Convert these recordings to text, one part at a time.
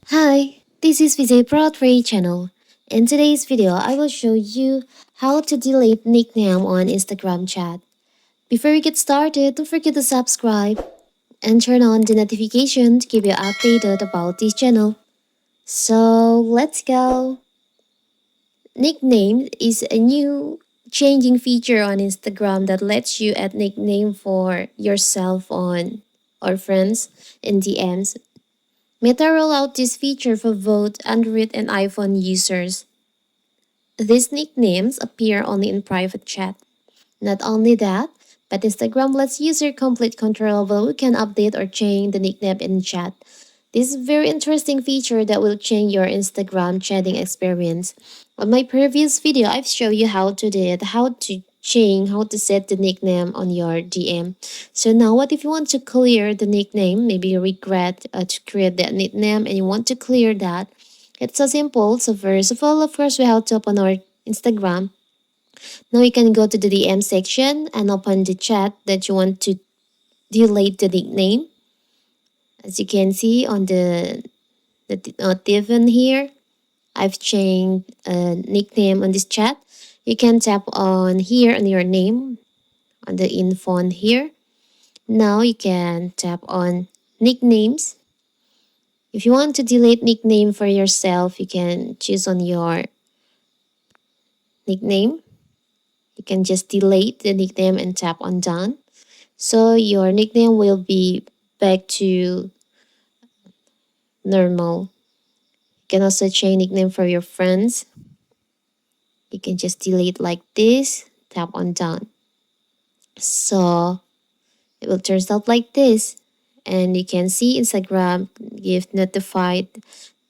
Hi, this is Vijay Broadway channel. In today's video, I will show you how to delete nickname on Instagram chat. Before we get started, don't forget to subscribe and turn on the notification to keep you updated about this channel. So let's go. Nickname is a new changing feature on Instagram that lets you add nickname for yourself on or friends in DMs. Meta rolled out this feature for both Android and iPhone users. These nicknames appear only in private chat. Not only that, but Instagram lets user complete control over who can update or change the nickname in chat. This is a very interesting feature that will change your Instagram chatting experience. On my previous video, I've shown you how to do it, how to change, how to set the nickname on your DM. So now what if you want to clear the nickname, maybe you regret to create that nickname and you want to clear that? It's so simple. So first of all, of course, we have to open our Instagram. Now you can go to the DM section and open the chat that you want to delete the nickname. As you can see on the notification here, I've changed a nickname on this chat. You can tap on here on your name on the info on here. Now you can tap on nicknames. If you want to delete nickname for yourself, you can choose on your nickname. You can just delete the nickname and tap on done. So your nickname will be back to normal. You can also change nickname for your friends. You can just delete like this, tap on done. So it will turn out like this. And you can see Instagram give notified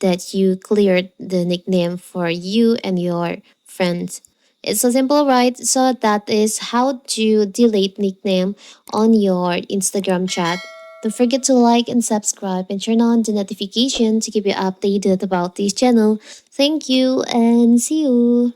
that you cleared the nickname for you and your friends. It's so simple, right? So that is how to delete nickname on your Instagram chat. Don't forget to like and subscribe and turn on the notification to keep you updated about this channel. Thank you and see you.